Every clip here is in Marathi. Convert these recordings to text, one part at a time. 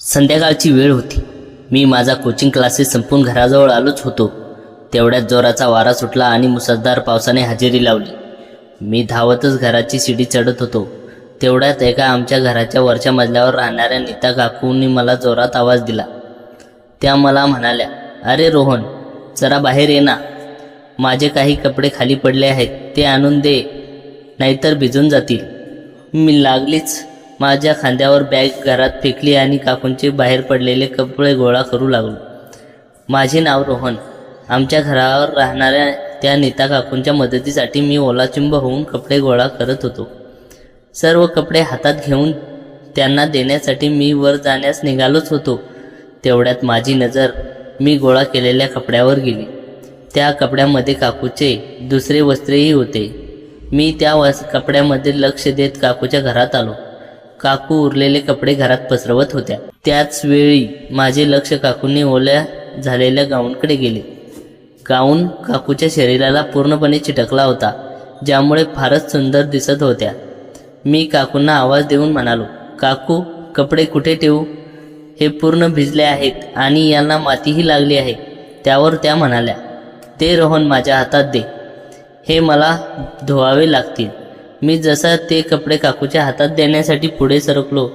संध्याकाळची वेळ होती. मी माझा कोचिंग क्लासेस संपून घराजवळ आलोच होतो. तेवढ्यात जोराचा वारा सुटला आणि मुसळधार पावसाने हजेरी लावली. मी धावतच घराची शिडी चढत होतो. तेवढ्यात एका आमच्या घराच्या वरच्या मजल्यावर राहणाऱ्या नीता काकूंनी मला जोरात आवाज दिला. त्या मला म्हणाल्या, "अरे रोहन, जरा बाहेर ये ना. माझे काही कपडे खाली पडले आहेत, ते आणून दे, नाहीतर भिजून जातील." मी लागलीच माझ्या खांद्यावर बॅग घरात फेकली आणि काकूंचे बाहेर पडलेले कपडे गोळा करू लागलो. माझे नाव रोहन. आमच्या घरावर राहणाऱ्या त्या नीता काकूंच्या मदतीसाठी मी ओलाचिंब होऊन कपडे गोळा करत होतो. सर्व कपडे हातात घेऊन त्यांना देण्यासाठी मी वर जाण्यास निघालोच होतो. तेवढ्यात माझी नजर मी गोळा केलेल्या कपड्यावर गेली. त्या कपड्यामध्ये काकूचे दुसरे वस्त्रेही होते. मी त्या कपड्यामध्ये लक्ष देत काकूच्या घरात आलो. काकू उरलेले कपडे घरात पसरवत होत्या. त्याच वेळी माझे लक्ष काकूंनी ओल्या झालेल्या गाऊनकडे गेले. गाऊन काकूच्या शरीराला पूर्णपणे चिटकला होता, ज्यामुळे फारच सुंदर दिसत होत्या. मी काकूंना आवाज देऊन म्हणालो, "काकू, कपडे कुठे ठेवू? हे पूर्ण भिजले आहेत आणि यांना मातीही लागली आहे." त्यावर त्या म्हणाल्या, "दे रोहन, माझ्या हातात दे. हे मला धुवावे लागतील." मी जसा ते कपडे काकूच्या हातात देण्यासाठी पुढे सरकलो,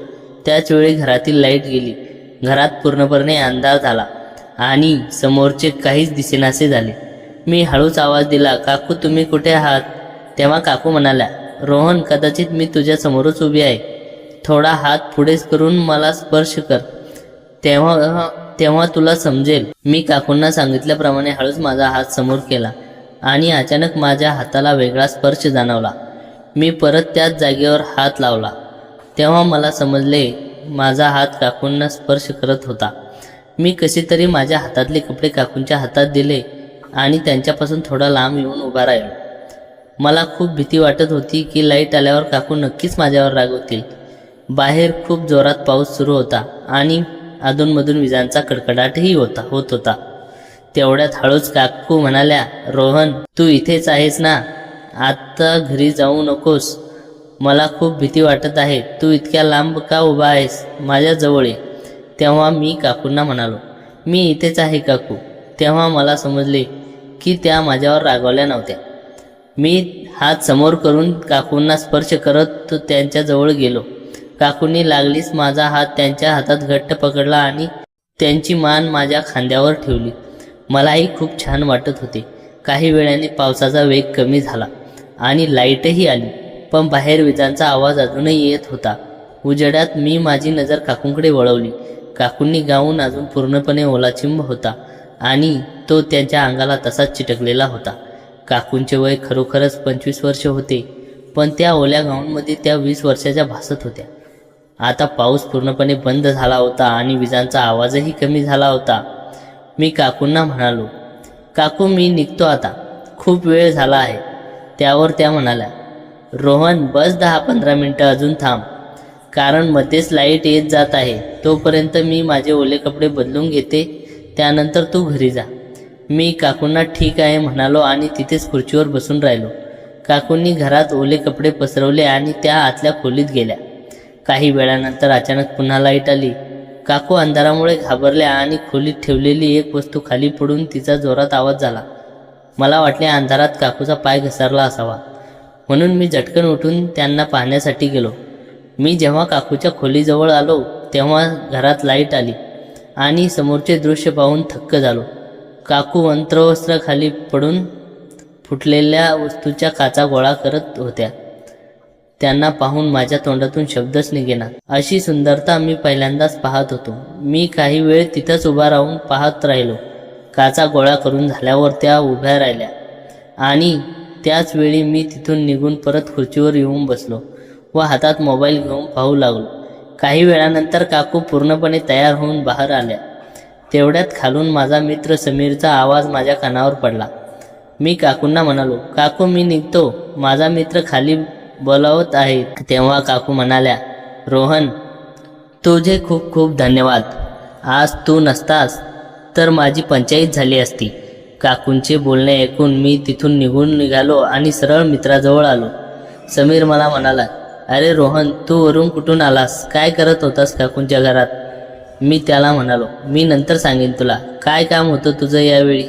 त्याच वेळी घरातील लाईट गेली. घरात पूर्णपणे अंधार झाला आणि समोरचे काहीच दिसेनासे झाले. मी हळूच आवाज दिला, "काकू, तुम्ही कुठे आहात?" तेव्हा काकू म्हणाल्या, "रोहन, कदाचित मी तुझ्या समोरच उभी आहे. थोडा हात पुढे करून मला स्पर्श कर, तेव्हा तुला समजेल." मी काकूंना सांगितल्याप्रमाणे हळूच माझा हात समोर केला आणि अचानक माझ्या हाताला वेगळा स्पर्श जाणवला. मी परत त्याच जागेवर हात लावला. तेव्हा मला समजले, माझा हात काकूंना स्पर्श करत होता. मी कसे तरी माझ्या हातातले कपडे काकूंच्या हातात दिले आणि त्यांच्यापासून थोडा लांब येऊन उभा राहिलो. मला खूप भीती वाटत होती की लाईट आल्यावर काकू नक्कीच माझ्यावर रागवतील. बाहेर खूप जोरात पाऊस सुरू होता आणि अधूनमधून विजांचा कडकडाटही होत होता. तेवढ्यात हळूच काकू म्हणाल्या, "रोहन, तू इथेच आहेस ना? आता घरी जाऊ नकोस. मला खूप भीती वाटत आहे. तू इतक्या लांब का उभा आहेस? माझ्या जवळ ये." तेव्हा मी काकूंना म्हणालो, "मी इथेच आहे काकू." तेव्हा मला समजले की त्या माझ्यावर रागवल्या नव्हत्या. मी हात समोर करून काकूंना स्पर्श करत त्यांच्याजवळ गेलो. काकूंनी लागलीच माझा हात त्यांच्या हातात घट्ट पकडला आणि त्यांची मान माझ्या खांद्यावर ठेवली. मलाही खूप छान वाटत होते. काही वेळाने पावसाचा वेग कमी झाला आणि लाईटही आली, पण बाहेर विजांचा आवाज अजूनही येत होता. उजेडात मी माझी नजर काकूंकडे वळवली. काकूंनी गाऊन अजून पूर्णपणे ओलाचिंब होता आणि तो त्यांच्या अंगाला तसाच चिटकलेला होता. काकूंचे वय खरोखरच 25 वर्ष होते, पण त्या ओल्या गाऊनमध्ये त्या 20 वर्षाच्या भासत होत्या. आता पाऊस पूर्णपणे बंद झाला होता आणि विजांचा आवाजही कमी झाला होता. मी काकूंना म्हणालो, "काकू, मी निघतो आता. खूप वेळ झाला आहे." त्यावर त्या म्हणाल्या, "रोहन, बस 10-15 मिनटं अजून थांब, कारण मध्येच लाईट येत जात आहे. तोपर्यंत मी माझे ओले कपडे बदलून घेते, त्यानंतर तू घरी जा." मी काकूंना ठीक आहे म्हणालो आणि तिथेच खुर्चीवर बसून राहिलो. काकूंनी घरात ओले कपडे पसरवले आणि त्या आतल्या खोलीत गेल्या. काही वेळानंतर अचानक पुन्हा लाईट आली. काकू अंधारामुळे घाबरल्या आणि खोलीत ठेवलेली एक वस्तू खाली पडून तिचा जोरात आवाज झाला. मला वाटले अंधारात काकूचा पाय घसरला असावा, म्हणून मी झटकन उठून त्यांना पाहण्यासाठी गेलो. मी जेव्हा काकूच्या खोलीजवळ आलो तेव्हा घरात लाईट आली आणि समोरचे दृश्य पाहून थक्क झालो. काकू अंतर्वस्त्र खाली पडून फुटलेल्या वस्तूच्या काचा गोळा करत होत्या. त्यांना पाहून माझ्या तोंडातून शब्दच निघेना. अशी सुंदरता मी पहिल्यांदाच पाहत होतो. मी काही वेळ तिथंच उभा राहून पाहत राहिलो. काचा गोळा करून झाल्यावर त्या उभ्या राहिल्या आणि त्याच वेळी मी तिथून निघून परत खुर्चीवर येऊन बसलो व हातात मोबाईल घेऊन पाहू लागलो. काही वेळानंतर काकू पूर्णपणे तयार होऊन बाहेर आल्या. तेवढ्यात खालून माझा मित्र समीरचा आवाज माझ्या कानावर पडला. मी काकूंना म्हणालो, "काकू, मी निघतो. माझा मित्र खाली बोलावत आहे." तेव्हा काकू म्हणाल्या, "रोहन, तुझे खूप खूप धन्यवाद. आज तू नसतास तर माझी पंचायत झाली असती." काकूंचे बोलणे ऐकून मी तिथून निघालो आणि सरळ मित्राजवळ आलो. समीर मला म्हणाला, "अरे रोहन, तू वरून कुठून आलास? काय करत होतास काकूंच्या घरात?" मी त्याला म्हणालो, मी नंतर सांगेन तुला. काय काम होतं तुझं यावेळी?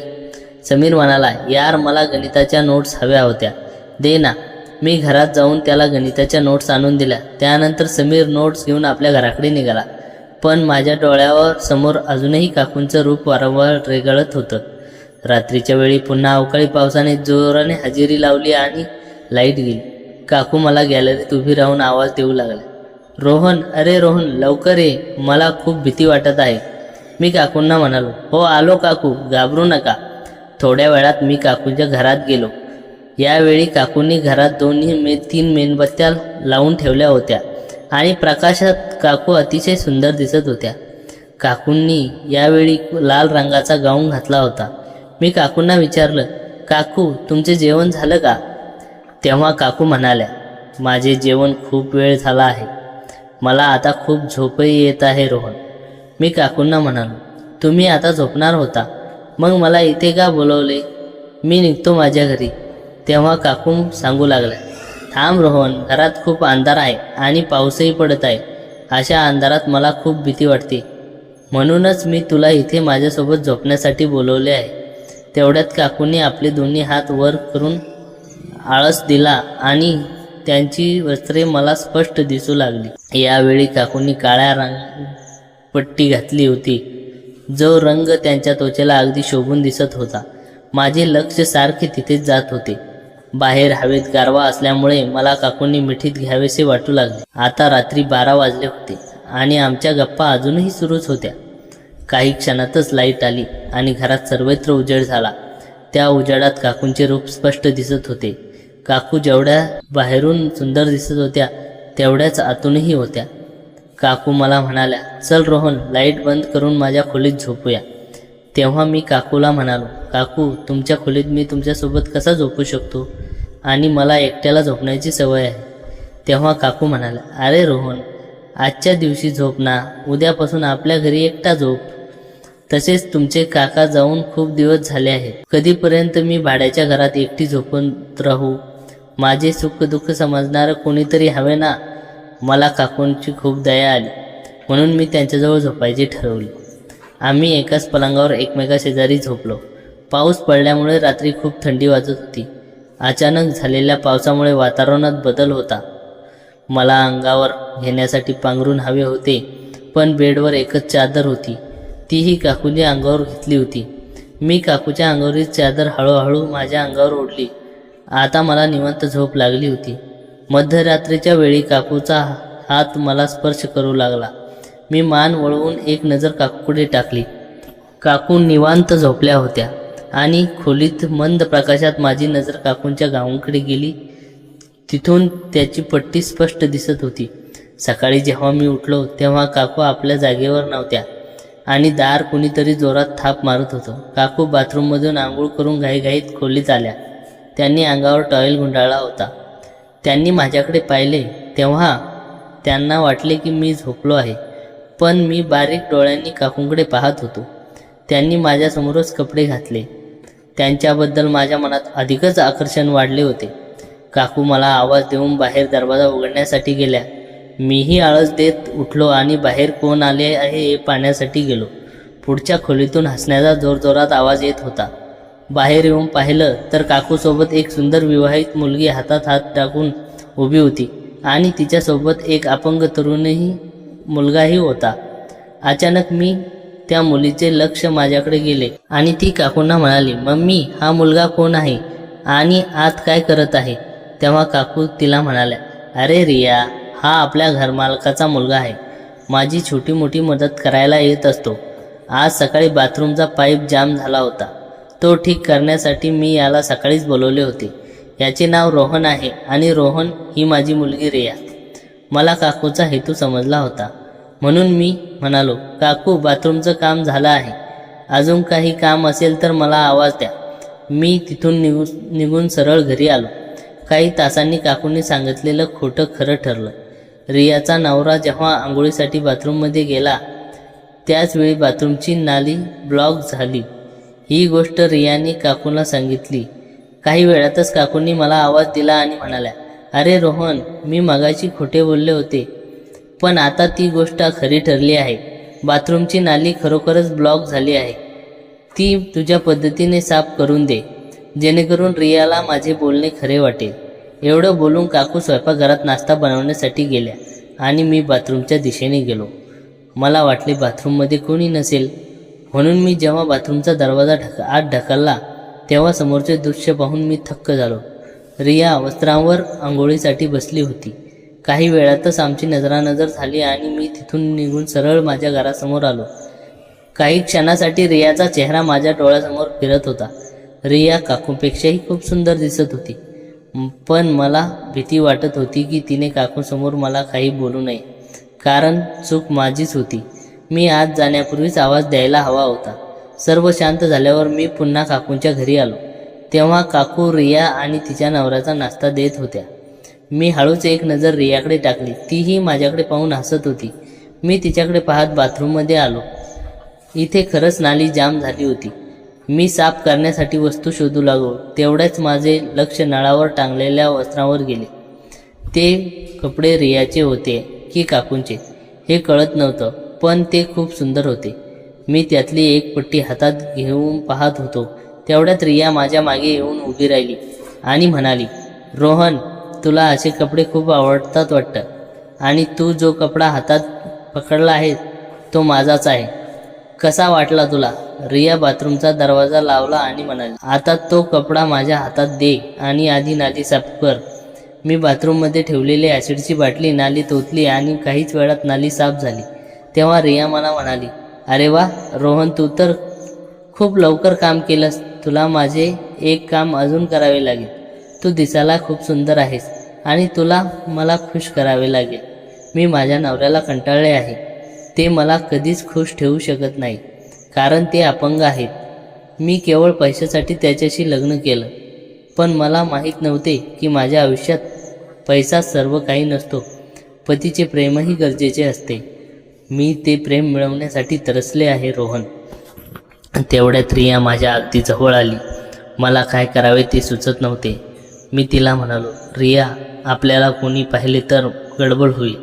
समीर म्हणाला, यार मला गणिताच्या नोट्स हव्या होत्या, दे ना. मी घरात जाऊन त्याला गणिताच्या नोट्स आणून दिल्या. त्यानंतर समीर नोट्स घेऊन आपल्या घराकडे निघाला. पण माझ्या डोळ्यावर समोर अजूनही काकूंचं रूप वारंवार रेंगाळत होतं. रात्रीच्या वेळी पुन्हा अवकाळी पावसाने जोराने हजेरी लावली आणि लाईट गेली. काकू मला गॅलरीत उभी राहून आवाज देऊ लागल्या, रोहन, अरे रोहन, लवकर ये, मला खूप भीती वाटत आहे. मी काकूंना म्हणालो, हो आलो काकू, घाबरू नका. थोड्या वेळात मी काकूंच्या घरात गेलो. यावेळी काकूंनी घरात तीन मेणबत्त्या लावून ठेवल्या होत्या आणि प्रकाशात काकू अतिशय सुंदर दिसत होत्या. काकूंनी यावेळी लाल रंगाचा गाऊन घातला होता. मी काकूंना विचारलं, काकू तुमचे जेवण झालं का? तेव्हा काकू म्हणाल्या, माझे जेवण खूप वेळ झाला आहे, मला आता खूप झोपही येत आहे रोहन. मी काकूंना म्हणालो, तुम्ही आता झोपणार होता, मग मला इथे का बोलवले? मी निघतो माझ्या घरी. तेव्हा काकू सांगू लागल्या, थांब रोहन, घरात खूप अंधार आहे आणि पाऊसही पडत आहे. अशा अंधारात मला खूप भीती वाटते, म्हणूनच मी तुला इथे माझ्यासोबत झोपण्यासाठी बोलवले आहे. तेवढ्यात काकूंनी आपले दोन्ही हात वर करून आळस दिला आणि त्यांची वस्त्रे मला स्पष्ट दिसू लागली. यावेळी काकूंनी काळ्या रंग पट्टी घातली होती, जो रंग त्यांच्या त्वचेला अगदी शोभून दिसत होता. माझे लक्ष सारखे तिथेच जात होते. बाहेर हवेत गारवा असल्यामुळे मला काकूंनी मिठीत घ्यावेसे वाटू लागले. आता रात्री 12 वाजले होते आणि आमच्या गप्पा अजूनही सुरूच होत्या. काही क्षणातच लाईट आली आणि घरात सर्वत्र उजेड झाला. त्या उजेडात काकूंचे रूप स्पष्ट दिसत होते. काकू जेवढ्या बाहेरून सुंदर दिसत होत्या तेवढ्याच आतूनही होत्या. काकू मला म्हणाल्या, चल रोहन, लाईट बंद करून माझ्या खोलीत झोपूया. तेव्हा मी काकूला म्हणालो, काकू तुमच्या खोलीत मी तुमच्यासोबत कसा झोपू शकतो आणि मला एकट्याला झोपण्याची सवय आहे. तेव्हा काकू म्हणाल्या, अरे रोहन, आजच्या दिवशी झोप ना, उद्यापासून आपल्या घरी एकटा झोप. तसेच तुमचे काका जाऊन खूप दिवस झाले आहेत. कधीपर्यंत मी भाड्याच्या घरात एकटी झोपत राहू? माझे सुख दुःख समजणारं कोणीतरी हवे ना. मला काकूंची खूप दया आली, म्हणून मी त्यांच्याजवळ झोपायची ठरवली. आम्ही एकाच पलंगावर एकमेकाशेजारी झोपलो. पाऊस पडल्यामुळे रात्री खूप थंडी वाजत होती. अचानक झालेल्या पावसामुळे वातावरणात बदल होता. मला अंगावर घेण्यासाठी पांघरूण हवे होते, पण बेडवर एकच चादर होती, तीही काकूने अंगावर घेतली होती. मी काकूच्या अंगावरील चादर हळूहळू माझ्या अंगावर ओढली. आता मला निवांत झोप लागली होती. मध्यरात्रीच्या वेळी काकूचा हात मला स्पर्श करू लागला. मी मान वळवून एक नजर काकूकडे टाकली. काकू निवांत झोपल्या होत्या आणि खोलीत मंद प्रकाशात माझी नजर काकूंच्या गाऊनकडे गेली. तिथून त्याची पट्टी स्पष्ट दिसत होती. सकाळी जेव्हा मी उठलो तेव्हा काकू आपल्या जागेवर नव्हत्या आणि दार कुणीतरी जोरात थाप मारत होतं. काकू बाथरूममधून आंघोळ करून घाईघाईत खोलीत आल्या. त्यांनी अंगावर टॉवेल गुंडाळला होता. त्यांनी माझ्याकडे पाहिले तेव्हा त्यांना वाटले की मी झोपलो आहे, पण मी बारीक डोळ्यांनी काकूंकडे पाहत होतो. त्यांनी माझ्यासमोरच कपडे घातले. त्यांच्याबद्दल माझ्या मनात अधिकच आकर्षण वाढले होते. काकू मला आवाज देऊन बाहेर दरवाजा उघडण्यासाठी गेल्या. मीही आळस देत उठलो आणि बाहेर कोण आले आहे हे पाहण्यासाठी गेलो. पुढच्या खोलीतून हसण्याचा जोरजोरात आवाज येत होता. बाहेर येऊन पाहिलं तर काकूसोबत एक सुंदर विवाहित मुलगी हातात हात टाकून उभी होती आणि तिच्यासोबत एक अपंग तरुणही मुलगाही होता. अचानक मी त्या मुलीचे लक्ष माझ्याकडे गेले आणि ती काकूंना म्हणाली, मम्मी, हा मुलगा कोण आहे आणि आत काय करत आहे? तेव्हा काकू तिला म्हणाल्या, अरे रिया, हा आपल्या घरमालकाचा मुलगा आहे. माझी छोटी मोठी मदत करायला येत असतो. आज सकाळी बाथरूमचा पाईप जाम झाला होता, तो ठीक करण्यासाठी मी याला सकाळीच बोलवले होते. याचे नाव रोहन आहे आणि रोहन ही माझी मुलगी रिया. मला काकूचा हेतू समजला होता, म्हणून मी म्हणालो, काकू, बाथरूमचं काम झालं आहे, अजून काही काम असेल तर मला आवाज द्या. मी तिथून निघून सरळ घरी आलो. काही तासांनी काकूंनी सांगितलेलं खोटं खरं ठरलं. रियाचा नवरा जेव्हा आंघोळीसाठी बाथरूममध्ये गेला त्याचवेळी बाथरूमची नाली ब्लॉक झाली. ही गोष्ट रियाने काकूंना सांगितली. काही वेळातच काकूंनी मला आवाज दिला आणि म्हणाल्या, अरे रोहन, मी मगाशी खोटे बोलले होते, पण आता ती गोष्ट खरी ठरली आहे. बाथरूमची नाली खरोखरच ब्लॉक झाली आहे. ती तुझ्या पद्धतीने साफ करून दे, जेणेकरून रियाला माझे बोलणे खरे वाटेल. एवढं बोलून काकू स्वयंपाकघरात नाश्ता बनवण्यासाठी गेल्या आणि मी बाथरूमच्या दिशेने गेलो. मला वाटले बाथरूममध्ये कोणी नसेल, म्हणून मी जेव्हा बाथरूमचा दरवाजा आत ढकलला तेव्हा समोरचे दृश्य पाहून मी थक्क झालो. रिया वस्त्रांवर आंघोळीसाठी बसली होती. काही वेळातच आमची नजरानजर झाली आणि मी तिथून निघून सरळ माझ्या घरासमोर आलो. काही क्षणासाठी रियाचा चेहरा माझ्या डोळ्यासमोर फिरत होता. रिया काकूंपेक्षाही खूप सुंदर दिसत होती, पण मला भीती वाटत होती की तिने काकूंसमोर मला काही बोलू नये, कारण चूक माझीच होती. मी आत जाण्यापूर्वीच आवाज द्यायला हवा होता. सर्व शांत झाल्यावर मी पुन्हा काकूंच्या घरी आलो. तेव्हा काकू रिया आणि तिच्या नवऱ्याचा नाश्ता देत होत्या. मी हळूच एक नजर रियाकडे टाकली. तीही माझ्याकडे पाहून हसत होती. मी तिच्याकडे पाहत बाथरूममध्ये आलो. इथे खरंच नाली जाम झाली होती. मी साफ करण्यासाठी वस्तू शोधू लागलो. तेवढ्याच माझे लक्ष नळावर टांगलेल्या वस्त्रांवर गेले. ते कपडे रियाचे होते की काकूंचे हे कळत नव्हतं, पण ते खूप सुंदर होते. मी त्यातली एक पट्टी हातात घेऊन पाहत होतो. तेवढ्यात रिया माझ्या मागे येऊन उभी राहिली आणि म्हणाली, रोहन, तुला असे कपडे खूप आवडतात वाटतं, आणि तू जो कपडा हातात पकडला आहे तो माझाच आहे. कसा वाटला तुला? रिया बाथरूमचा दरवाजा लावला आणि म्हणाली, आता तो कपडा माझ्या हातात दे आणि आधी नाली साफ कर. मी बाथरूममध्ये ठेवलेली ॲसिडची बाटली नालीत ओतली आणि काहीच वेळात नाली साफ झाली. तेव्हा रिया मला म्हणाली, अरे वा रोहन, तू तर खूप लवकर काम केलंस. तुला माझे एक काम अजून करावे लागेल. तू दिसायला खूप सुंदर आहेस आणि तुला मला खुश करावे लागेल. मी माझ्या नवऱ्याला कंटाळले आहे. ते मला कधीच खुश ठेवू शकत नाही, कारण ते अपंग आहेत. मी केवळ पैशासाठी त्याच्याशी लग्न केलं, पण मला माहीत नव्हते की माझ्या आयुष्यात पैसा सर्व काही नसतो. पतीचे प्रेमही गरजेचे असते. मी ते प्रेम मिळवण्यासाठी तरसले आहे रोहन. तेवढ्यात रिया माझ्या अगदी जवळ आली. मला काय करावे ते सुचत नव्हते. मी तिला म्हणालो, रिया, आपल्याला कोणी पाहिले तर गडबड होईल.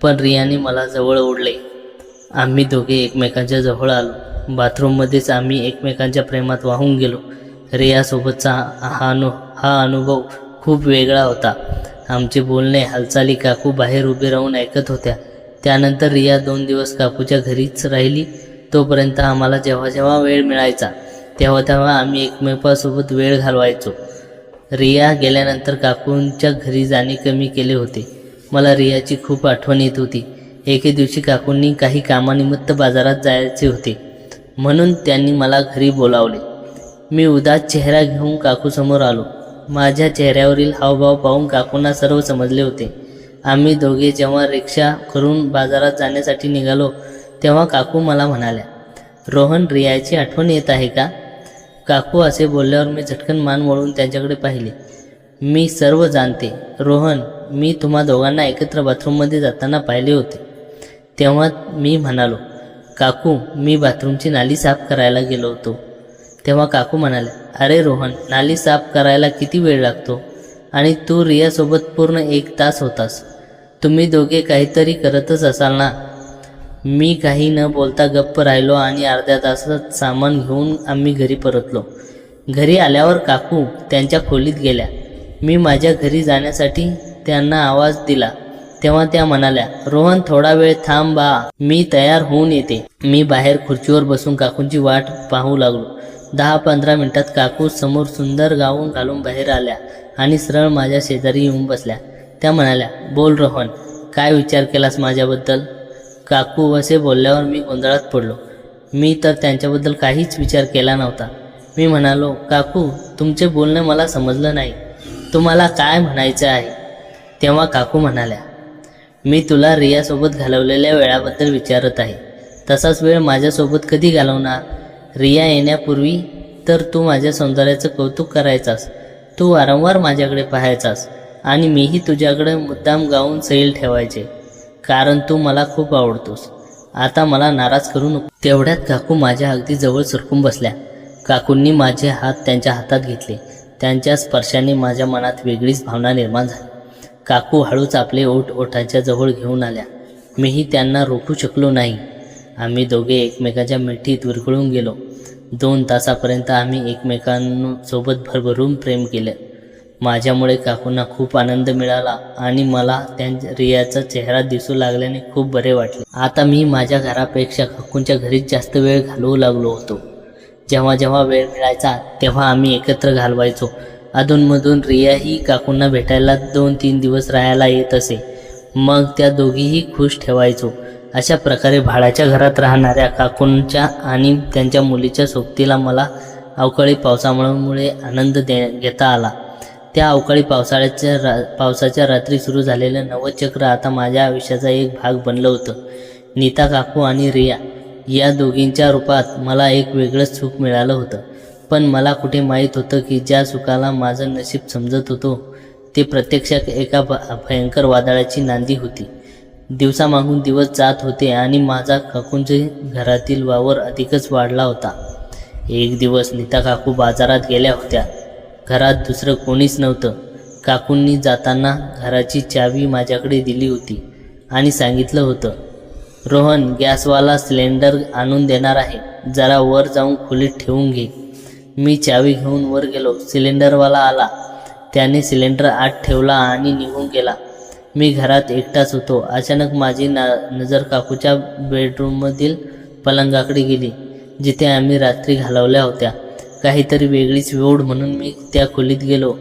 पण रियाने मला जवळ ओढले. आम्ही दोघे एकमेकांच्या जवळ आलो. बाथरूममध्येच आम्ही एकमेकांच्या प्रेमात वाहून गेलो. रियासोबतचा हा अनुभव खूप वेगळा होता. आमचे बोलणे, हालचाली काकू बाहेर उभे राहून ऐकत होत्या. त्यानंतर रिया 2 दिवस काकूच्या घरीच राहिली. तोपर्यंत आम्हाला जेव्हा जेव्हा वेळ मिळायचा तेव्हा आम्ही एकमेकांसोबत वेळ घालवायचो. रिया गेल्यानंतर काकूंच्या घरी जाणे कमी केले होते. मला रियाची खूप आठवण येत होती. एके दिवशी काकूंनी काही कामानिमित्त बाजारात जायचे होते, म्हणून त्यांनी मला घरी बोलावले. मी उदास चेहरा घेऊन काकूसमोर आलो. माझ्या चेहऱ्यावरील हावभाव पाहून काकूंना सर्व समजले होते. आम्ही दोघे जेव्हा रिक्षा करून बाजारात जाण्यासाठी निघालो तेव्हा काकू मला म्हणाल्या, रोहन, रियाची आठवण येत आहे का? काकू असे बोलल्यावर मी झटकन मान वळून त्यांच्याकडे पाहिले. मी सर्व जाणते रोहन. मी तुम्हा दोघांना एकत्र बाथरूममध्ये जाताना पाहिले होते. तेव्हा मी म्हणालो, काकू, मी बाथरूमची नाली साफ करायला गेलो होतो. तेव्हा काकू म्हणाल्या, अरे रोहन, नाली साफ करायला किती वेळ लागतो? आणि तू रियासोबत पूर्ण 1 तास होतास. तुम्ही दोघे काहीतरी करतच असाल ना? मी काही न बोलता गप्प राहिलो आणि अर्ध्या तासात सामान घेऊन आम्ही घरी परतलो. घरी आल्यावर काकू त्यांच्या खोलीत गेल्या. मी माझ्या घरी जाण्यासाठी त्यांना आवाज दिला तेव्हा त्या म्हणाल्या, रोहन, थोडा वेळ थांब बा, मी तयार होऊन येते. मी बाहेर खुर्चीवर बसून काकूंची वाट पाहू लागलो. 10-15 मिनिटात काकू समोर सुंदर गाऊन घालून बाहेर आल्या आणि सरळ माझ्या शेजारी येऊन बसल्या. त्या म्हणाल्या, बोल रोहन, काय विचार केलास माझ्याबद्दल? काकू असे बोलल्यावर मी गोंधळात पडलो. मी तर त्यांच्याबद्दल काहीच विचार केला नव्हता. मी म्हणालो, काकू, तुमचे बोलणे मला समजलं नाही. तुम्हाला काय म्हणायचं आहे? तेव्हा काकू म्हणाल्या, मी तुला रियासोबत घालवलेल्या वेळाबद्दल विचारत आहे. तसाच वेळ माझ्यासोबत कधी घालवणार? रिया येण्यापूर्वी तर तू माझ्या सौंदर्याचं कौतुक करायचास. तू वारंवार माझ्याकडे पाहायचास आणि मीही तुझ्याकडे मुद्दाम गाऊन सैल ठेवायचे, कारण तू मला खूप आवडतोस. आता मला नाराज करू नको. तेवढ्यात काकू माझ्या अगदी जवळ सरकून बसल्या. काकूंनी माझे हात त्यांच्या हातात घेतले. त्यांच्या स्पर्शाने माझ्या मनात वेगळीच भावना निर्माण झाली. काकू हळूच आपले ओठ ओठाच्या जवळ घेऊन आल्या. मीही त्यांना रोखू शकलो नाही आम्ही दोघे एकमेकांच्या मिठीत विरघळून गेलो. 2 तासापर्यंत आम्ही एकमेकांसोबत भरभरून प्रेम केलं. माझ्यामुळे काकूंना खूप आनंद मिळाला आणि मला रियाचा चेहरा दिसू लागल्याने खूप बरे वाटले. आता मी माझ्या घरापेक्षा काकूंच्या घरीच जास्त वेळ घालवू लागलो होतो. जेव्हा जेव्हा वेळ मिळायचा तेव्हा आम्ही एकत्र घालवायचो. अधूनमधून रियाही काकूंना भेटायला 2-3 दिवस राहायला येत असे. मग त्या दोघीही खुश ठेवायचो. अशा प्रकारे भाड्याच्या घरात राहणाऱ्या काकूंच्या आणि त्यांच्या मुलीच्या सोबतीला मला अवकाळी पावसामुळे आनंद घेता आला. त्या अवकाळी पावसाच्या रात्री सुरू झालेलं नवचक्र आता माझ्या आयुष्याचा एक भाग बनलं होतं. नीता काकू आणि रिया या दोघींच्या रूपात मला एक वेगळंच सुख मिळालं होतं. पण मला कुठे माहीत होतं की ज्या सुखाला माझं नशीब समजत होतो ते प्रत्यक्षात एका भयंकर वादळाची नांदी होती. दिवसामागून दिवस जात होते आणि माझा काकूंचे घरातील वावर अधिकच वाढला होता. एक दिवस नीता काकू बाजारात गेल्या होत्या. घरात दुसरं कोणीच नव्हतं. काकूंनी जाताना घराची चावी माझ्याकडे दिली होती आणि सांगितलं होतं, रोहन, गॅसवाला सिलेंडर आणून देणार आहे, जरा वर जाऊन खोलीत ठेवून घे. मी चावी घेऊन वर गेलो. सिलेंडरवाला आला. त्याने सिलेंडर आत ठेवला आणि निघून गेला. मी घरात एकटाच होतो. अचानक माझी नजर काकूच्या बेडरूममधील पलंगाकडे गेली, जिथे आम्ही रात्री घालवल्या होत्या. काहीतरी वेगळीच ओढ म्हणून मी त्या खोलीत गेलो.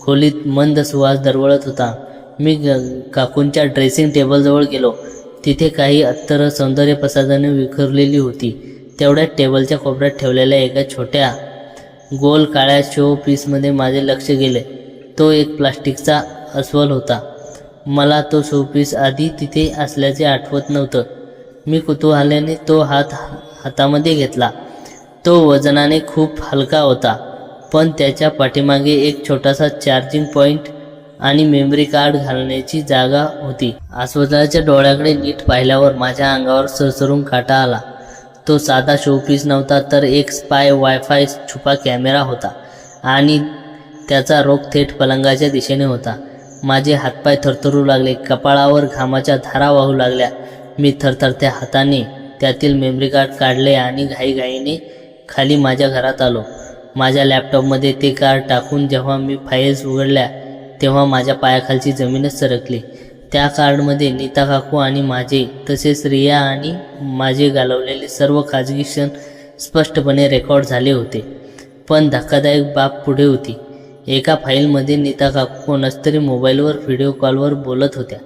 खोलीत मंद सुवास दरवळत होता. मी काकूंच्या ड्रेसिंग टेबलजवळ गेलो. तिथे काही अत्तर सौंदर्य प्रसाधने विखरलेली होती. तेवढ्यात टेबलच्या कोपऱ्यात ठेवलेल्या एका छोट्या गोल काळ्या शो पीसमध्ये माझे लक्ष गेले. तो एक प्लास्टिकचा अस्वल होता. मला तो शो पीस आधी तिथे असल्याचे आठवत नव्हतं. मी कुतूहलाने तो हातामध्ये घेतला. तो वजनाने खूप हलका होता, पण त्याच्या पाठीमागे एक छोटासा चार्जिंग पॉईंट आणि मेमरी कार्ड घालण्याची जागा होती. अस्वलाच्या डोळ्याकडे नीट पाहिल्यावर माझ्या अंगावर सरसरून काटा आला. तो साधा शोपीस नव्हता, तर एक स्पाय वायफाय छुपा कॅमेरा होता आणि त्याचा रोख थेट पलंगाच्या दिशेने होता. माझे हातपाय थरथरू लागले. कपाळावर घामाच्या धारा वाहू लागल्या. मी थरथरत्या हाताने त्यातील मेमरी कार्ड काढले आणि घाईघाईने खाली माझ्या घरात आलो. माझ्या लॅपटॉपमध्ये ते कार्ड टाकून जेव्हा मी फाईल्स उघडल्या तेव्हा माझ्या पायाखालची जमीनच सरकली. त्या कार्डमध्ये नीता काकू आणि माझे, तसेच रिया आणि माझे घालवलेले सर्व खाजगी क्षण स्पष्टपणे रेकॉर्ड झाले होते. पण धक्कादायक बाब पुढे होती. एका फाईलमध्ये नीता काकू कोणाच तरी मोबाईलवर व्हिडिओ कॉलवर बोलत होत्या.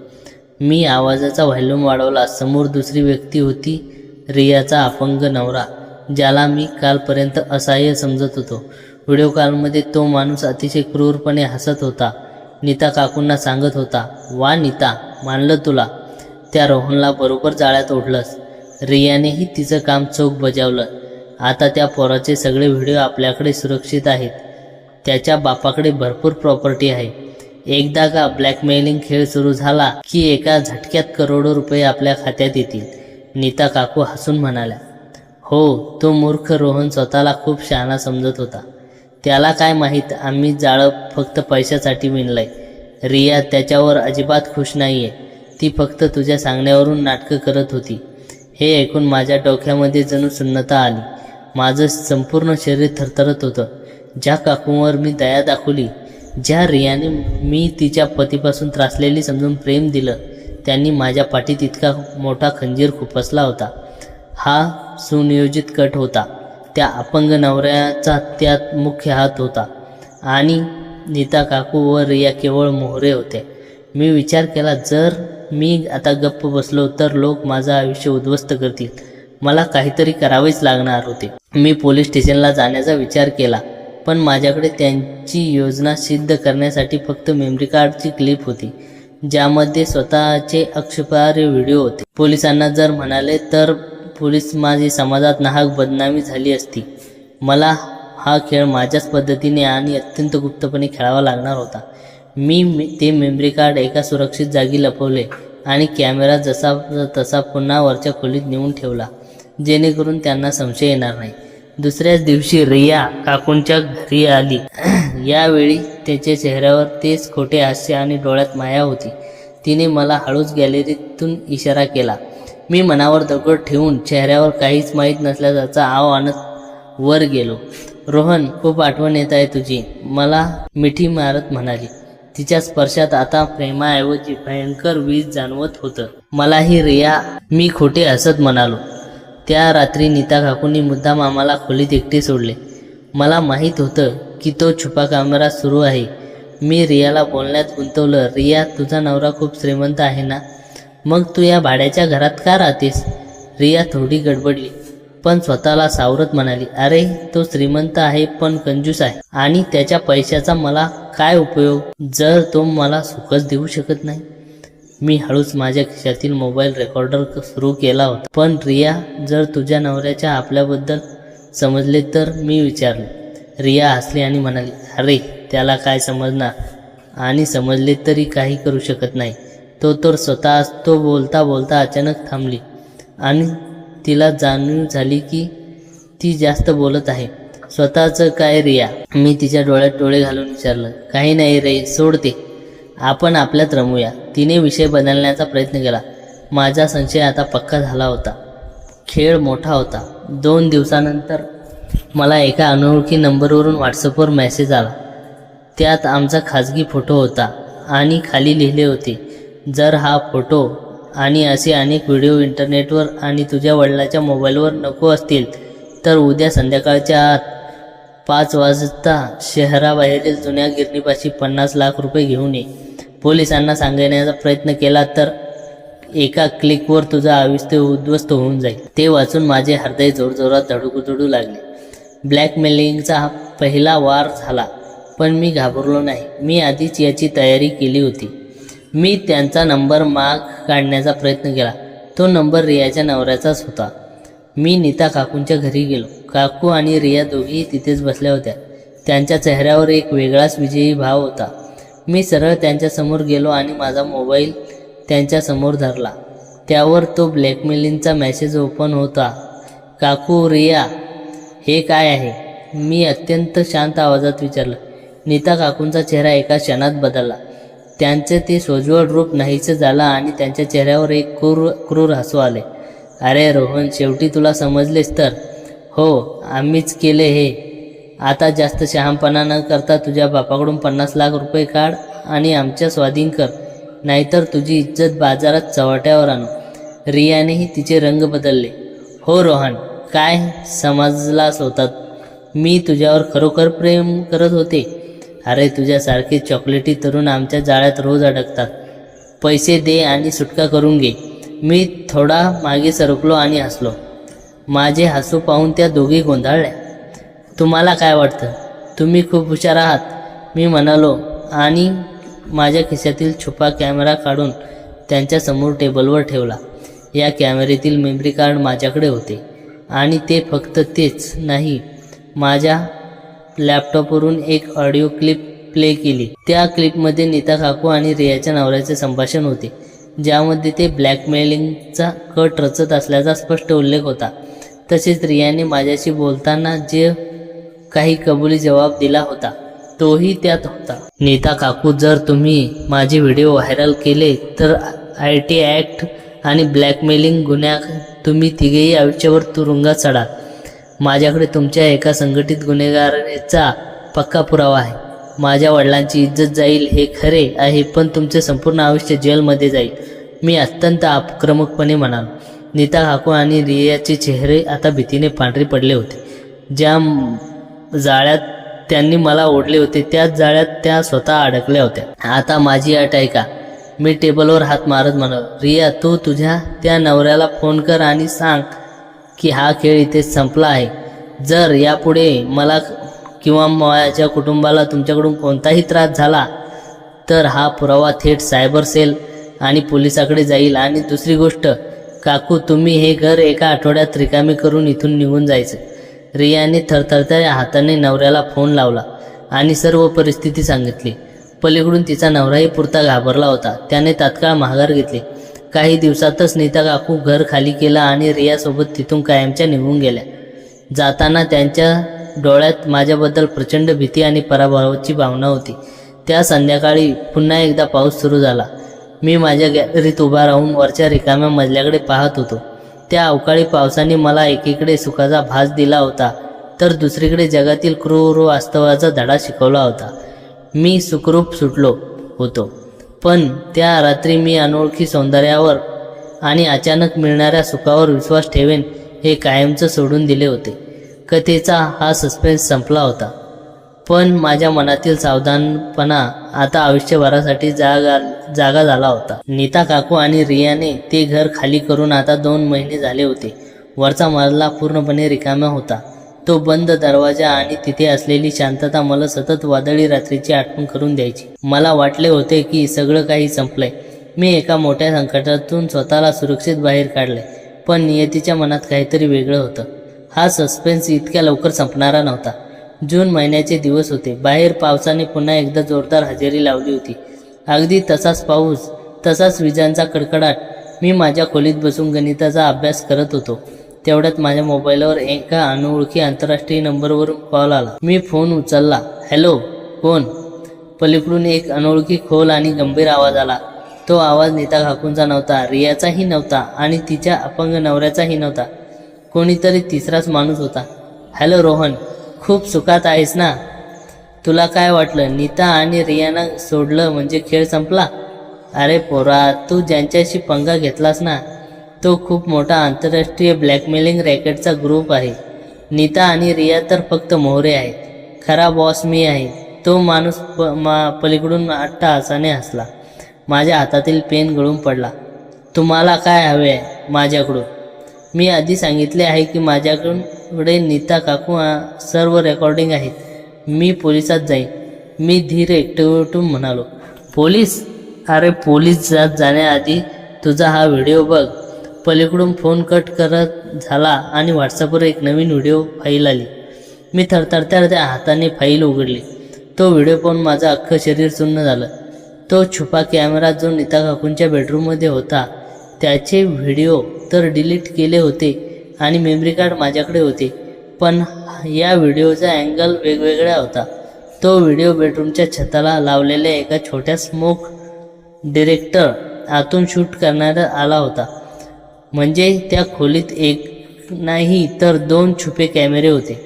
मी आवाजाचा व्हॉल्यूम वाढवला. समोर दुसरी व्यक्ती होती, रियाचा अपंग नवरा, ज्याला मी कालपर्यंत असहाय्य समजत होतो. व्हिडिओ कॉलमध्ये तो माणूस अतिशय क्रूरपणे हसत होता. नीता काकूंना सांगत होता, वा नीता, मानलं तुला, त्या रोहनला बरोबर जाळ्यात ओढलंस. रियानेही तिचं काम चोख बजावलं. आता त्या पोराचे सगळे व्हिडिओ आपल्याकडे सुरक्षित आहेत. त्याच्या बापाकडे भरपूर प्रॉपर्टी आहे. एकदा का ब्लॅकमेलिंग खेळ सुरू झाला की एका झटक्यात करोडो रुपये आपल्या खात्यात येतील. नीता काकू हसून म्हणाल्या, हो, तो मूर्ख रोहन स्वतःला खूप शहाणा समजत होता. त्याला काय माहीत आम्ही जाळं फक्त पैशासाठी विणलंय. रिया त्याच्यावर अजिबात खुश नाहीये. ती फक्त तुझ्या सांगण्यावरून नाटकं करत होती. हे ऐकून माझ्या डोक्यामध्ये जणू सुन्नता आली. माझं संपूर्ण शरीर थरथरत होतं. ज्या काकूंवर मी दया दाखवली, ज्या रियाने मी तिच्या पतीपासून त्रासलेली समजून प्रेम दिलं, त्यांनी माझ्या पाठीत इतका मोठा खंजीर खुपसला होता. हा सुनियोजित कट होता. त्या अपंग नवऱ्याचा त्यात मुख्य हात होता आणि नीता काकू व रिया केवळ मोहरे होते. मी विचार केला, जर मी आता गप्प बसलो तर लोक माझं आयुष्य उद्ध्वस्त करतील. मला काहीतरी करावेच लागणार होते. मी पोलीस स्टेशनला जाण्याचा विचार केला, पण माझ्याकडे त्यांची योजना सिद्ध करण्यासाठी फक्त मेमरी कार्डची क्लिप होती, ज्यामध्ये स्वतःचे आक्षेपार्ह व्हिडिओ होते. पोलिसांना जर म्हणाले तर पोलीस माझी समाजात नाहक बदनामी झाली असती. मला हा खेळ माझ्याच पद्धतीने आणि अत्यंत गुप्तपणे खेळावा लागणार होता. मी ते मेमरी कार्ड एका सुरक्षित जागी लपवले आणि कॅमेरा जसा तसा पुन्हा वरच्या खोलीत नेऊन ठेवला, जेणेकरून त्यांना संशय येणार नाही. दुसऱ्याच दिवशी रिया काकूंच्या घरी आली. यावेळी त्याच्या चेहऱ्यावर तेच खोटे हास्य आणि डोळ्यात माया होती. तिने मला हळूच गॅलरीतून इशारा केला. मी मनावर दगड ठेवून चेहऱ्यावर काहीच माहीत नसल्याचा आव आणत वर गेलो. रोहन, खूप आठवण येत आहे तुझी, मला मिठी मारत म्हणाली. तिच्या स्पर्शात आता प्रेमाऐवजी भयंकर वीज जाणवत होतं. मलाही रिया, मी खोटे हसत म्हणालो. त्या रात्री नीता काकूंनी मुद्दाम आम्हाला खोलीत एकटे सोडले. मला माहीत होतं की तो छुपा कॅमेरा सुरू आहे. मी रियाला बोलण्यात गुंतवलं. रिया, तुझा नवरा खूप श्रीमंत आहे ना, मग तू या भाड्याच्या घरात का राहतेस? रिया थोडी गडबडली, पण स्वतःला सावरत म्हणाली, अरे तो श्रीमंत आहे पण कंजूस आहे, आणि त्याच्या पैशाचा मला काय उपयोग जर तो मला सुखच देऊ शकत नाही. मी हळूच माझ्या खिशातील मोबाईल रेकॉर्डर सुरू केला होता. पण रिया, जर तुझ्या नवऱ्याच्या आपल्याबद्दल समजले तर? मी विचारले. रिया हसली आणि म्हणाली, अरे त्याला काय समजणार, आणि समजले तरी काही करू शकत नाही. तो तर स्वतः. तो बोलता बोलता अचानक थांबली आणि तिला जाणीव झाली की ती जास्त बोलत आहे. स्वतःचं काय रिया? मी तिच्या डोळ्यात डोळे घालून विचारलं. काही नाही रे, सोड ते, आपण आपल्यात रमूया. तिने विषय बदलण्याचा प्रयत्न केला. माझा संशय आता पक्का झाला होता. खेळ मोठा होता. 2 दिवसानंतर मला एका अनोळखी नंबरवरून व्हॉट्सअपवर मेसेज आला. त्यात आमचा खाजगी फोटो होता आणि खाली लिहिले होते, जर हा फोटो आणि असे अनेक व्हिडिओ इंटरनेटवर आणि तुझ्या वडिलांच्या मोबाईलवर नको असतील तर उद्या संध्याकाळच्या आत 5 वाजता शहराबाहेरील जुन्या गिरणीपाशी 50 लाख रुपये घेऊन ये. पोलिसांना सांगण्याचा प्रयत्न केला तर एका क्लिकवर तुझा आयुष्य उद्ध्वस्त होऊन जाईल. ते वाचून माझे हृदय जोरजोरात धडधडू लागले. ब्लॅकमेलिंगचा हा पहिला वार झाला, पण मी घाबरलो नाही. मी आधीच याची तयारी केली होती. मी त्यांचा नंबर माग काढण्याचा प्रयत्न केला. तो नंबर रियाच्या नवऱ्याचाच होता. मी नीता काकूंच्या घरी गेलो. काकू आणि रिया दोघीही तिथेच बसल्या होत्या. त्यांच्या चेहऱ्यावर एक वेगळाच विजयी भाव होता. मी सरळ त्यांच्यासमोर गेलो आणि माझा मोबाईल त्यांच्यासमोर धरला. त्यावर तो ब्लॅकमेलिंगचा मेसेज ओपन होता. काकू, रिया, हे काय आहे? मी अत्यंत शांत आवाजात विचारलं. नीता काकूंचा चेहरा एका क्षणात बदलला. त्यांचे ते सोज्वळ रूप नाहीसे झालं आणि त्यांच्या चेहऱ्यावर एक क्रूर हसू आले. अरे रोहन, शेवटी तुला समजलेस तर? हो, आम्हीच केले हे. आता जास्त शहाणपणा न करता तुझ्या बापाकडून 50 लाख रुपये काढ आणि आमच्या स्वाधीन कर, नाहीतर तुझी इज्जत बाजारात चव्हाट्यावर आणू. रियानेही तिचे रंग बदलले. हो रोहन, काय समजलास होता? मी तुझ्यावर खरोखर प्रेम करत होते. अरे तुझ्यासारखे चॉकलेटी तरुण आमच्या जाळ्यात रोज अडकतात. पैसे दे आणि सुटका करून घे. मी थोडा मागे सरकलो आणि हसलो. माझे हसू पाहून त्या दोघी गोंधळल्या. तुम्हाला काय वाटतं? तुम्ही खूप हुशार आहात, मी म्हणालो आणि माझ्या खिशातील छुपा कॅमेरा काढून त्यांच्यासमोर टेबलवर ठेवला. या कॅमेऱ्यातील मेमरी कार्ड माझ्याकडे होते आणि ते फक्त तेच नाही, माझ्या लॅपटॉपवरून एक ऑडिओ क्लिप प्ले केली. त्या क्लिपमध्ये नीता काकू आणि रियाच्या नवऱ्याचे संभाषण होते, ज्यामध्ये ते ब्लॅकमेलिंगचा कट रचत असल्याचा स्पष्ट उल्लेख होता. तसेच रियाने माझ्याशी बोलताना जे काही कबुली जबाब दिला होता तोही त्यात होता. नीता काकू, जर तुम्ही माझे व्हिडिओ व्हायरल केले तर IT ॲक्ट आणि ब्लॅकमेलिंग गुन्ह्यात तुम्ही तिघेही आयुष्यभर तुरुंगात चढाल. माझ्याकडे तुमच्या एका संघटित गुन्हेगाराचा पक्का पुरावा आहे. माझ्या वडिलांची इज्जत जाईल हे खरे आहे, पण तुमचे संपूर्ण आयुष्य जेलमध्ये जाईल, मी अत्यंत आक्रमकपणे म्हणालो. नीता काकू आणि रियाचे चेहरे आता भीतीने पांढरे पडले होते. ज्या जाळ्यात त्यांनी मला ओढले होते त्याच जाळ्यात त्या स्वतः अडकल्या होत्या. आता माझी अट ऐका, मी टेबलवर हात मारत म्हणालो. रिया, तू तुझ्या त्या नवऱ्याला फोन कर आणि सांग की हा खेळ इथे संपला आहे. जर यापुढे मला किंवा माझ्या कुटुंबाला तुमच्याकडून कोणताही त्रास झाला तर हा पुरावा थेट सायबर सेल आणि पोलिसाकडे जाईल. आणि दुसरी गोष्ट, काकू, तुम्ही हे घर एका आठवड्यात रिकामे करून इथून निघून जायचं. रियाने थरथरत्या हाताने नवऱ्याला फोन लावला आणि सर्व परिस्थिती सांगितली. पलीकडून तिचा नवराही पुरता घाबरला होता. त्याने तात्काळ माघार घेतली. काही दिवसातच नीता काकू घर खाली केला आणि रियासोबत तिथून कायमच्या निघून गेल्या. जाताना त्यांच्या डोळ्यात माझ्याबद्दल प्रचंड भीती आणि पराभवाची भावना होती. त्या संध्याकाळी पुन्हा एकदा पाऊस सुरू झाला मी माझ्या गॅलरीत उभा राहून वरच्या रिकाम्या मजल्याकडे पाहत होतो. त्या अवकाळी पावसाने मला एकीकडे सुखाचा भास दिला होता, तर दुसरीकडे जगातील क्रूर वास्तवाचा धडा शिकवला होता. मी सुखरूप सुटलो होतो, पण त्या रात्री मी अनोळखी सौंदर्यावर आणि अचानक मिळणाऱ्या सुखावर विश्वास ठेवेन हे कायमचं सोडून दिले होते. कथेचा हा सस्पेन्स संपला होता, पण माझ्या मनातील सावधानपणा आता आयुष्यभरासाठी जागा झाला होता. नीता काकू आणि रियाने ते घर खाली करून आता 2 महिने झाले होते. वरचा मजला पूर्णपणे रिकामा होता. तो बंद दरवाजा आणि तिथे असलेली शांतता मला सतत वादळी रात्रीची आठवण करून द्यायची. मला वाटले होते की सगळं काही संपलंय. मी एका मोठ्या संकटातून स्वतःला सुरक्षित बाहेर काढले, पण नियतीच्या मनात काहीतरी वेगळं होतं. हा सस्पेन्स इतक्या लवकर संपणारा नव्हता. जून महिन्याचे दिवस होते. बाहेर पावसाने पुन्हा एकदा जोरदार हजेरी लावली होती. अगदी तसाच पाऊस, तसाच विजांचा कडकडाट. मी माझ्या खोलीत बसून गणिताचा अभ्यास करत होतो. तेवढ्यात माझ्या मोबाईलवर एका अनोळखी आंतरराष्ट्रीय नंबरवरून कॉल आला. मी फोन उचलला. हॅलो, कोण? पलीकडून एक अनोळखी खोल आणि गंभीर आवाज आला. तो आवाज नीता काकूंचा नव्हता, रियाचाही नव्हता आणि तिच्या अपंग नवऱ्याचाही नव्हता. कोणीतरी तिसराच माणूस होता. हॅलो रोहन, खूप सुखात आहेस ना? तुला काय वाटलं, नीता आणि रियाना सोडलं म्हणजे खेळ संपला? अरे पोरा, तू ज्यांच्याशी पंगा घेतलास ना, तो खूप मोठा आंतरराष्ट्रीय ब्लॅकमेलिंग रॅकेटचा ग्रुप आहे. नीता आणि रिया तर फक्त मोहरे आहेत. खरा बॉस मी आहे. तो माणूस पलीकडून अट्टहासाने हसला. माझ्या हातातील पेन गळून पडला. तुम्हाला काय हवे आहे माझ्याकडून? मी आधी सांगितले आहे की माझ्याकडे नीता काकू सर्व रेकॉर्डिंग आहेत. मी पोलिसात जाईन, मी धीर एकटवटून म्हणालो. पोलीस? अरे पोलीस जाण्याआधी तुझा हा व्हिडिओ बघ. पलीकडून फोन कट करत झाला आणि व्हॉट्सअपवर एक नवीन व्हिडिओ फाईल आली. मी थरथरत्या त्या हाताने फाईल उघडली. तो व्हिडिओ पाहून माझं अख्खं शरीर सुन्न झालं. तो छुपा कॅमेरा जो नीता काकूंच्या बेडरूममध्ये होता, त्याचे व्हिडिओ तर डिलीट केले होते आणि मेमरी कार्ड माझ्याकडे होते, पण या व्हिडिओचा अँगल वेगवेगळा होता. तो व्हिडिओ बेडरूमच्या छताला लावलेल्या एका छोट्या स्मोक डिटेक्टर आतून शूट करण्यात आला होता. म्हणजे त्या खोलीत एक नाही तर 2 छुपे कॅमेरे होते.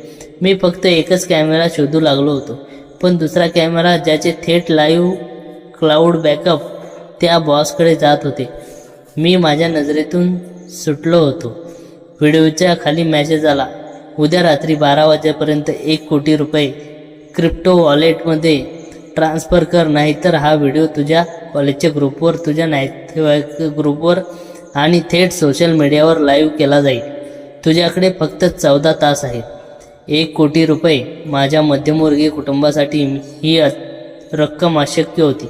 मी फक्त एकच कॅमेरा शोधू लागलो होतो, पण दुसरा कॅमेरा ज्याचे थेट लाईव्ह क्लाउड बॅकअप त्या बॉसकडे जात होते. मी माझ्या नजरेतून सुटलो होतो. व्हिडिओच्या खाली मेसेज आला. उद्या रात्री 12 वाजेपर्यंत 1 कोटी रुपये क्रिप्टो वॉलेटमध्ये ट्रान्स्फर कर, नाहीतर हा व्हिडिओ तुझ्या कॉलेजच्या ग्रुपवर, तुझ्या नातेवाईक ग्रुपवर आणि थेट सोशल मीडियावर लाईव्ह केला जाईल. तुझ्याकडे फक्त 14 तास आहेत. 1 कोटी रुपये. माझ्या मध्यमवर्गीय कुटुंबासाठी ही रक्कम अशक्य होती.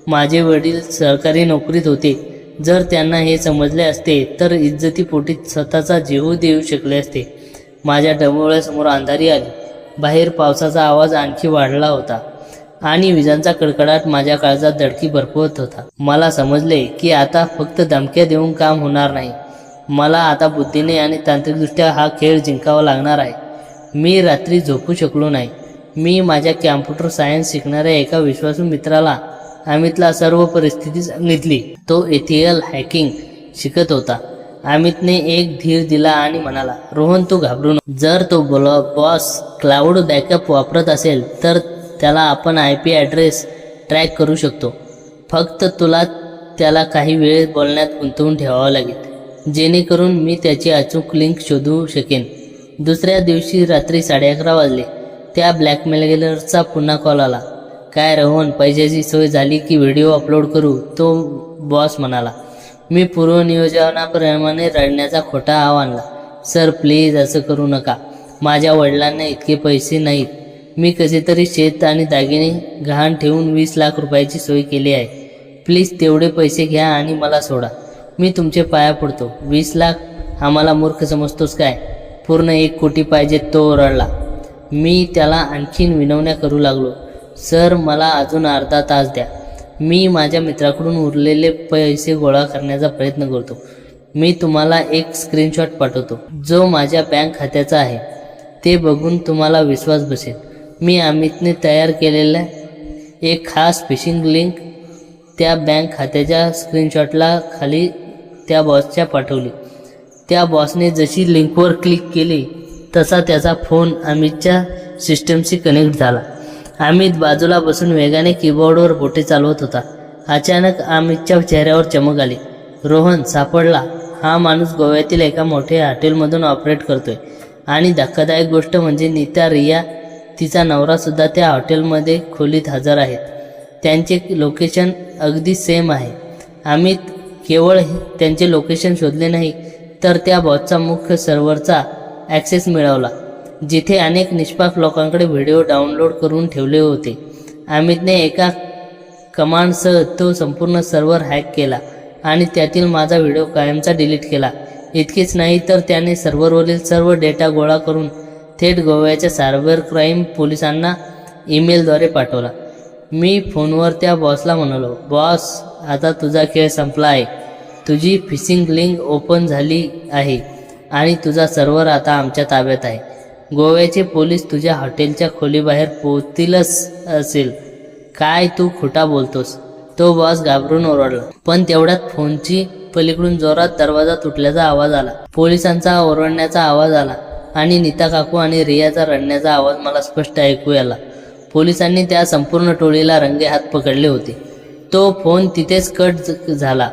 माझे वडील सरकारी नोकरीत होते. जर त्यांना हे समजले असते तर इज्जतीपोटी स्वतःचा जीव देऊ शकले असते. माझ्या डोळ्यासमोर अंधारी आली. बाहेर पावसाचा आवाज आणखी वाढला होता आणि विजांचा कडकडाट माझ्या काळजात धडकी भरपवत होता. मला समजले की आता फक्त धमक्या देऊन काम होणार नाही. मला आता बुद्धीने आणि तांत्रिकदृष्ट्या हा खेळ जिंकावा लागणार आहे. मी रात्री झोपू शकलो नाही. मी माझ्या कॅम्प्युटर सायन्स शिकणाऱ्या एका विश्वासू मित्राला अमितला सर्व परिस्थिती सांगितली. तो एथिकल हॅकिंग शिकत होता. अमितने एक धीर दिला आणि म्हणाला, रोहन तू घाबरू नको. जर तो बॉस क्लाउड बॅकअप वापरत असेल तर त्याला आपण IP ॲड्रेस ट्रॅक करू शकतो. फक्त तुला त्याला काही वेळ बोलण्यात गुंतवून ठेवावं लागेल, जेणेकरून मी त्याची अचूक लिंक शोधू शकेन. दुसऱ्या दिवशी रात्री 11:30 वाजले. त्या ब्लॅकमेलरचा पुन्हा कॉल आला. काय रोहन, पैशाची सोय झाली की व्हिडिओ अपलोड करू? तो बॉस म्हणाला. मी पूर्वनियोजनाप्रमाणे रडण्याचा खोटा आव आणला. सर प्लीज असं करू नका. माझ्या वडिलांना इतके पैसे नाहीत. मी कसे तरी शेत आणि दागिने गहाण ठेवून 20 लाख रुपयाची सोय केली आहे. प्लीज तेवढे पैसे घ्या आणि मला सोडा. मी तुमचे पाया पडतो. 20 लाख आम्हाला मूर्ख समजतोस काय? पूर्ण 1 कोटी पाहिजे, तो ओरडला. मी त्याला आणखीन विनवण्या करू लागलो. सर मला अजून अर्धा तास द्या. मी माझ्या मित्राकडून उरलेले पैसे गोळा करण्याचा प्रयत्न करतो. मी तुम्हाला एक स्क्रीनशॉट पाठवतो जो माझ्या बँक खात्याचा आहे. ते बघून तुम्हाला विश्वास बसेल. मी अमितने तयार केलेल्या एक खास फिशिंग लिंक त्या बँक खात्याच्या स्क्रीनशॉटला खाली त्या बॉसच्या पाठवली. त्या बॉसने जशी लिंकवर क्लिक केली तसा त्याचा फोन अमितच्या सिस्टमशी कनेक्ट झाला. अमित बाजूला बसून वेगाने कीबोर्डवर बोटे चालवत होता. अचानक अमितच्या चेहऱ्यावर चमक आली. रोहन सापडला. हा माणूस गोव्यातील एका मोठ्या हॉटेलमधून ऑपरेट करतोय. आणि धक्कादायक गोष्ट म्हणजे नीता, रिया, तिचा नवरासुद्धा त्या हॉटेलमध्ये खोलीत हजर आहेत. त्यांचे लोकेशन अगदी सेम आहे. अमित केवळ त्यांचे लोकेशन शोधले नाही तर त्या बॉसचा मुख्य सर्व्हरचा ॲक्सेस मिळवला, जिथे अनेक निष्पाप लोकांकडे व्हिडिओ डाउनलोड करून ठेवले होते. अमितने एका कमांडसह तो संपूर्ण सर्व्हर हॅक केला आणि त्यातील माझा व्हिडिओ कायमचा डिलीट केला. इतकेच नाही तर त्याने सर्व्हरवरील सर्व डेटा गोळा करून थेट गोव्याच्या सायबर क्राईम पोलिसांना ईमेलद्वारे पाठवला. मी फोनवर त्या बॉसला म्हणालो, बॉस, आता तुझा खेळ संपला आहे. तुझी फिशिंग लिंक ओपन झाली आहे आणि तुझा सर्व्हर आता आमच्या ताब्यात आहे. गोव्याचे पोलीस तुझ्या हॉटेलच्या खोलीबाहेर पोहोचतीलच असेल. काय तू खोटा बोलतोस? तो बॉस घाबरून ओरडला. पण तेवढ्यात फोनची पलीकडून जोरात दरवाजा तुटल्याचा आवाज आला. पोलिसांचा ओरडण्याचा आवाज आला आणि नीता काकू आणि रियाचा रडण्याचा आवाज मला स्पष्ट ऐकू आला. पोलिसांनी त्या संपूर्ण टोळीला रंगेहात पकडले होते. तो फोन तिथेच कट झाला.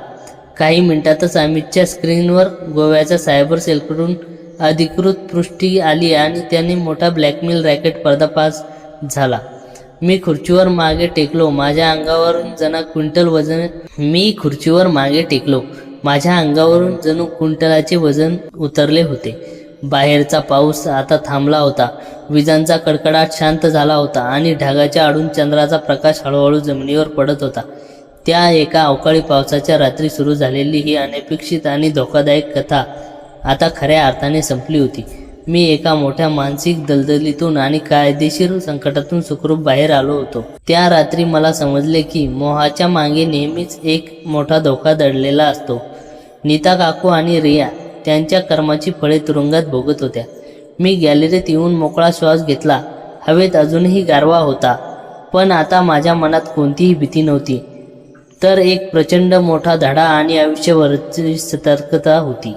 काही मिनिटातच अमितच्या स्क्रीनवर गोव्याच्या सायबर सेलकडून अधिकृत पुष्टी आली आणि त्याने मोठा ब्लॅकमेल रॅकेट पर्दाफाश झाला. मी खुर्चीवर मागे टेकलो. माझ्या अंगावरून जणू क्विंटलाचे वजन उतरले होते. बाहेरचा पाऊस आता थांबला होता. विजांचा कडकडाट शांत झाला होता आणि ढगाच्या आडून चंद्राचा प्रकाश हळूहळू जमिनीवर पडत होता. त्या एका अवकाळी पावसाच्या रात्री सुरू झालेली ही अनपेक्षित आणि धोकादायक कथा आता खऱ्या अर्थाने संपली होती. मी एका मोठ्या मानसिक दलदलीतून आणि कायदेशीर संकटातून सुखरूप बाहेर आलो होतो. त्या रात्री मला समजले की मोहाच्या मागे नेहमीच एक मोठा धोका दडलेला असतो. नीता काकू आणि रिया त्यांच्या कर्माची फळे तुरुंगात भोगत होत्या. मी गॅलरीत येऊन मोकळा श्वास घेतला. हवेत अजूनही गारवा होता, पण आता माझ्या मनात कोणतीही भीती नव्हती, तर एक प्रचंड मोठा धडा आणि आयुष्यभराची सतर्कता होती.